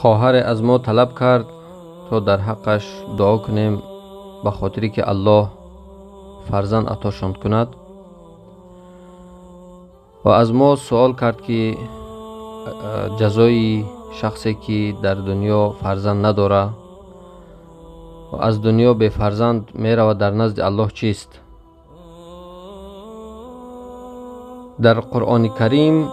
خواهر از ما طلب کرد تا در حقش دعا کنیم به خاطری که الله فرزند عطاشان کند و از ما سوال کرد که جزای شخصی که در دنیا فرزند نداره و از دنیا به فرزند میره و در نزد الله چیست؟ در قرآن کریم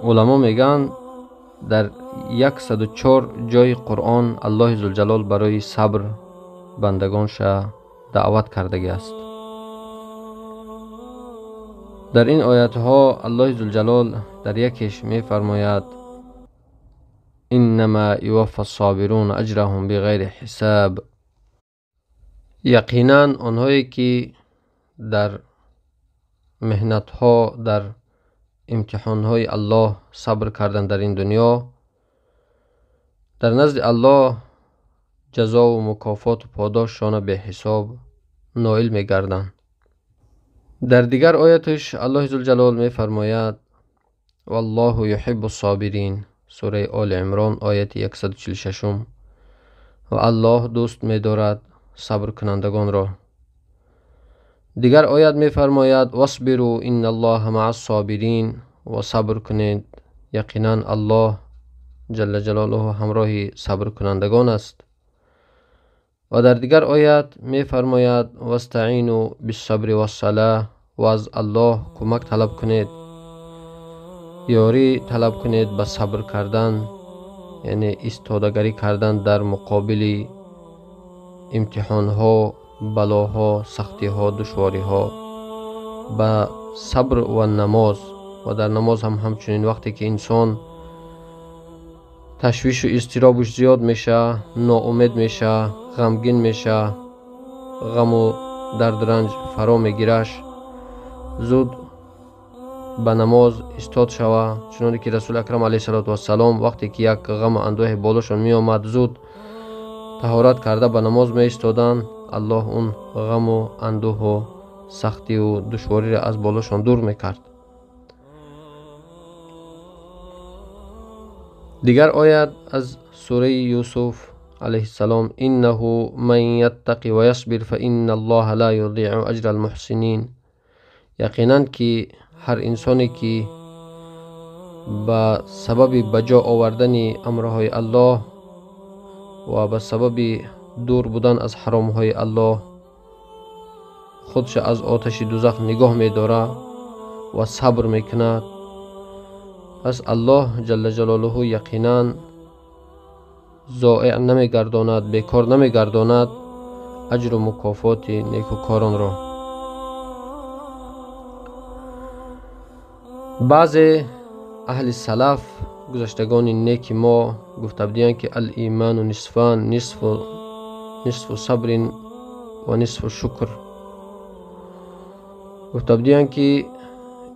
علما میگن در 104 جای قرآن الله ذوالجلال برای صبر بندگانش دعوت کرده است. در این آیات ها الله ذوالجلال در یکیش می فرماید انما یوفی الصابرون اجرهم بغیر حساب. یقینا آنهایی که در محنت ها در امتحان های الله صبر کردن در این دنیا در نزد الله جزا و مکافات و پاداششان به حساب نائل می گردند. در دیگر آیاتش الله ذوالجلال می فرماید والله یحب الصابرین، سوره آل عمران آیت 146. و الله دوست می دارد صبر کنندگان را. دیگر آیت می فرماید واصبروا ان الله مع الصابرین، و صبر کنید یقینا الله جل جلاله همراه صبر کنندگان است. و در دیگر آیت می فرماید واستعینوا بالصبر والصلاة، و از الله کمک طلب کنید، یاری طلب کنید به صبر کردن، یعنی ایستادگی کردن در مقابل امتحان ها، بلاها، سختی ها، دشواری ها، به صبر و نماز. و در نماز هم همچنین وقتی که انسان تشویش و اضطرابش زیاد میشه، ناامید میشه، غمگین میشه، غم و درد رنج فرا میگیرش، زود به نماز استاد شوه، چنانکه که رسول اکرم علیه السلام وقتی که یک غم و اندوه بالاشون می آمد زود طهارت کرده به نماز می استادن، الله اون غم و اندوه و سختی و دشواری را از بالاشون دور میکرد. دیگر آیت از سوره یوسف علیه السلام انه من یتقی و یصبر فان الله لا یضیع اجر المحسنین. یقینا که هر انسانی که به سبب بجا آوردن امرهای الله و به سبب دور بودن از حرامهای الله خودش از آتش دوزخ نگاه می داره و صبر می کند، پس الله جل جلاله یقینا ضایع نمی گرداند، بیکار نمی گرداند اجر و مکافات نیکوکاران را. بعض اهل سلف گذشتگان نیک ما گفته بودند که الایمان نصفان، نصف صبر و نصف شکر. گفته بودند که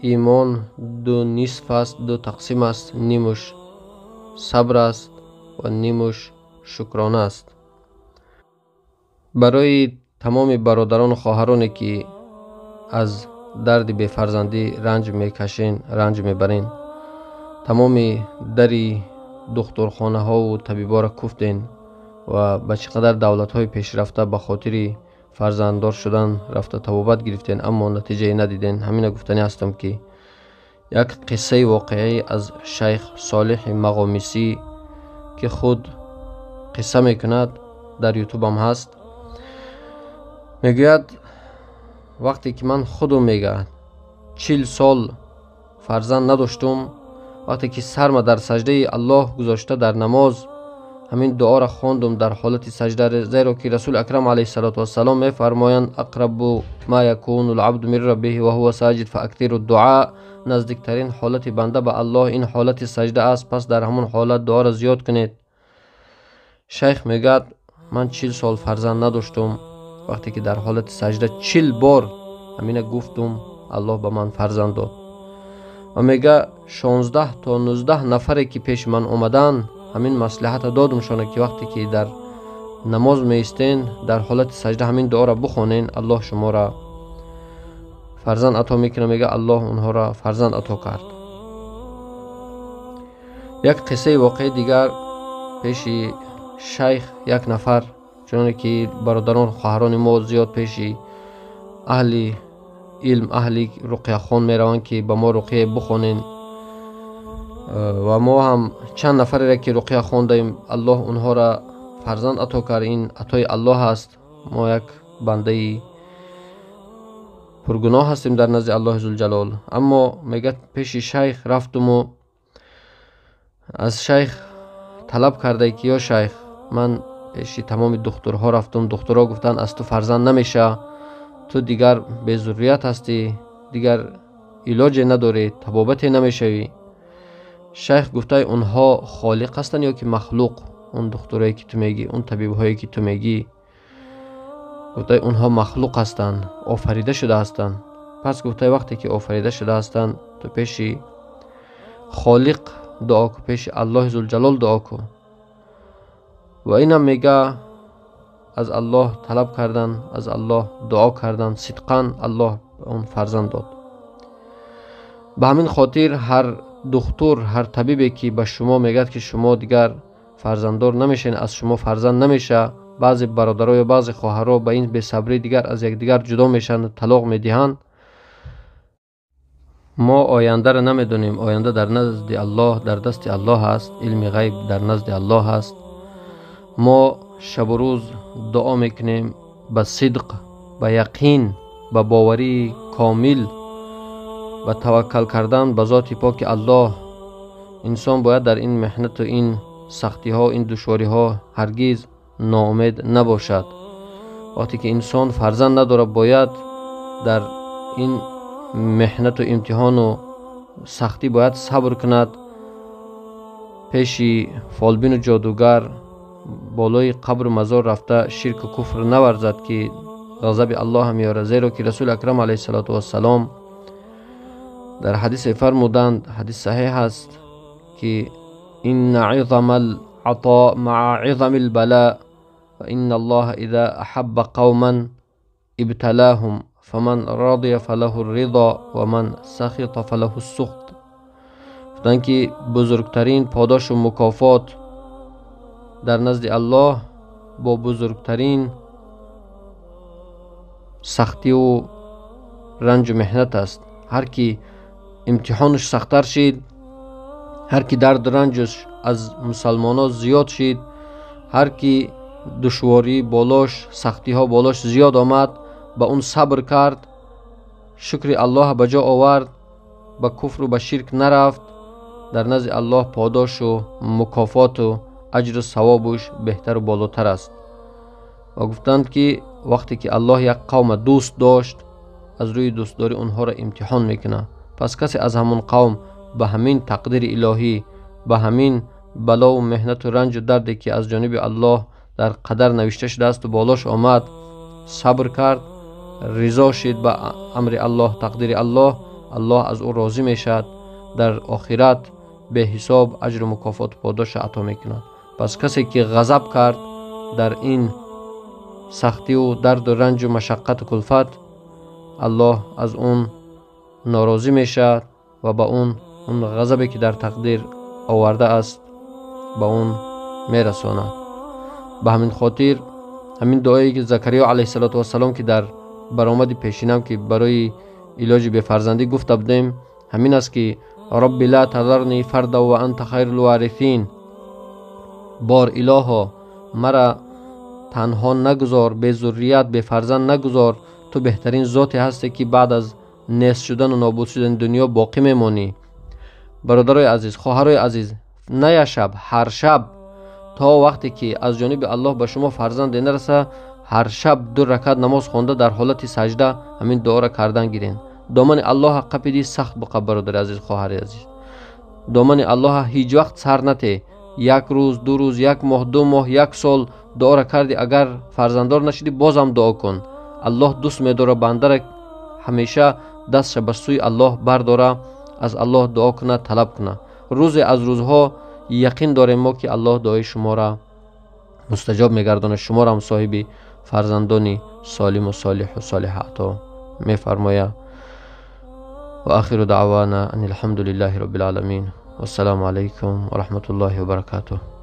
ایمان دو نصف است، دو تقسیم است، نیمش صبر است و نیمش شکرانه است. برای تمام برادران و خواهرانی که از درد بی فرزندی رنج میکشین، رنج میبرین، تمام دری دکترخانه ها و طبیبا را کوفتین و به چقدر دولت های پیشرفته به خاطر فرزنددار شدن رفته توبت گرفتین اما نتیجه ندیدین. همین گفتنی هستم که یک قصه واقعی از شیخ صالح مقامیسی که خود قصه میکند، در یوتیوب هم هست، میگوید وقتی که من خودم میگه 40 سال فرزند نداشتم، وقتی که سرم در سجده الله گذاشته در نماز همین دعا را خواندم در حالت سجده، زیرا که رسول اکرم علیه السلام میفرمایند اقرب ما یکون العبد من ربه و هو ساجد فاکثر الدعاء. نزدیکترین حالت بنده به الله این حالت سجده است، پس در همون حالت دعا را زیاد کنید. شیخ میگه من 40 سال فرزند نداشتم، وقتی که در حالت سجده 40 بار همین گفتم الله به من فرزند داد. و میگه 16 تا 19 نفری که پیش من اومدن همین مصلحت دادمشانه که وقتی که در نماز میستین در حالت سجده همین دعا را بخونین الله شما را فرزند عطا میکنه. میگه الله اونها را فرزند عطا کرد. یک قصه واقعی دیگر پیش شیخ یک نفر، چون که برادران خواهران ما زیاد پیش اهل علم، اهل رقیه خون می روند که با ما رقیه بخونین، و ما هم چند نفری را که رقیه خوندیم الله اونها را فرزند عطا کرد. این عطای الله است. ما یک بنده پرگناه هستیم در نزد الله ذوالجلال. اما میگه پیش شیخ رفتم و از شیخ طلب کرده که یا شیخ، من پیش تمام دکترها رفتم، دکترها گفتن از تو فرزند نمیشه، تو دیگر به ذریت هستی، دیگر علاج نداری، طبابتی نمیشوی. شیخ گفته اونها خالق هستن یا که مخلوق؟ اون دکترایی که تو میگی، اون طبیب‌هایی که تو میگی، گفته اونها مخلوق هستند، آفریده شده هستند. پس گفته وقتی که آفریده شده هستند تو پیش خالق دعا کو، پیش الله ذوالجلال دعا کو. و اینم میگه از الله طلب کردن، از الله دعا کردن، صدقاً الله اون فرزند داد. به همین خاطر هر دکتر، هر طبیبی که به شما میگه که شما دیگر فرزنددار نمیشین، از شما فرزند نمیشه، بعضی برادرها یا بعضی خواهرها به این بی‌صبری دیگر از یکدیگر جدا میشن، طلاق میدهند. ما آینده را نمیدونیم. آینده در نزد الله، در دست الله است. علم غیب در نزد الله است. ما شب و روز دعا میکنیم به صدق، به یقین، به باوری کامل، به توکل کردن به ذات پاک الله. انسان باید در این محنت و این سختی ها، این دشواری ها هرگز ناامید نباشد. وقتی که انسان فرزند نداره باید در این محنت و امتحان و سختی باید صبر کند. پیش فالبین و جادوگر بالای قبر و مزار رفته شرک و کفر نورزد که غضب الله هم میاره. زیرا که رسول اکرم علیه السلام در حدیث فرمودند، حدیث صحیح است که ان عظم العطاء مع عظم البلاء و ان الله اذا احب قوما ابتلاهم فمن رضی فله الرضا و من سخط فله السخط. گفتند که بزرگترین پاداش و مکافات در نزد الله با بزرگترین سختی و رنج و محنت است. هر کی امتحانش سخت‌تر شد، هر کی درد و رنجش از مسلمانان زیاد شد، هر کی دشواری بالاش، سختی ها بالاش زیاد آمد، با اون صبر کرد، شکر الله به جا آورد، به کفر و به شرک نرفت، در نزد الله پاداش و مکافات و اجر و ثوابش بهتر و بالاتر است. و گفتند که وقتی که الله یک قوم دوست داشت، از روی دوستداری اونها را امتحان میکنه. پس کسی از همون قوم به همین تقدیر الهی، به همین بلا و محنت و رنج و دردی که از جانب الله در قدر نوشته شده است و بالاش آمد، صبر کرد، رضا شد به امر الله، تقدیر الله، الله از او راضی میشد، در آخرت به حساب اجر و مکافات و پاداش عطا میکند. پس کسی که غضب کرد در این سختی و درد و رنج و مشقت و کلفت، الله از اون ناراضی میشد و با اون غضبی که در تقدیر آورده است با اون میرساند. به همین خاطر همین دعایی که زکریا علیه السلام که در برآمد پیشینم که برای علاج به فرزندی گفته بودیم همین است که رب لا تذرنی فردا و انت خیر الوارثین. بار الها مرا تنها نگذار، به ذریت، به فرزند نگذار، تو بهترین ذاتی هستی که بعد از نیست شدن و نابود شدن دنیا باقی میمانی. برادرای عزیز، خواهرای عزیز، نه شب، هر شب تا وقتی که از جانب الله به شما فرزند نرسه، هر شب 2 رکعت نماز خونده در حالت سجده همین دعا را کردن گیرین. دامن الله حق پیدی سخت بقى برادر عزیز، خواهر عزیز. دامن الله هیچ وقت سر نته. 1 روز، 2 روز، 1 ماه، 2 ماه، 1 سال دعا را کردی، اگر فرزنددار نشدی بازم دعا کن. الله دوست می‌داره بنده را همیشه دستش به سوی الله برداره، از الله دعا کنه، طلب کنه. روز از روزها یقین داریم ما که الله دعای شما را مستجاب میگردانه، شما را هم صاحب فرزندانی سالم و صالح و صالح عطا میفرماید. و آخر دعوانا ان الحمد لله رب العالمین. و السلام علیکم و رحمت الله و برکاته.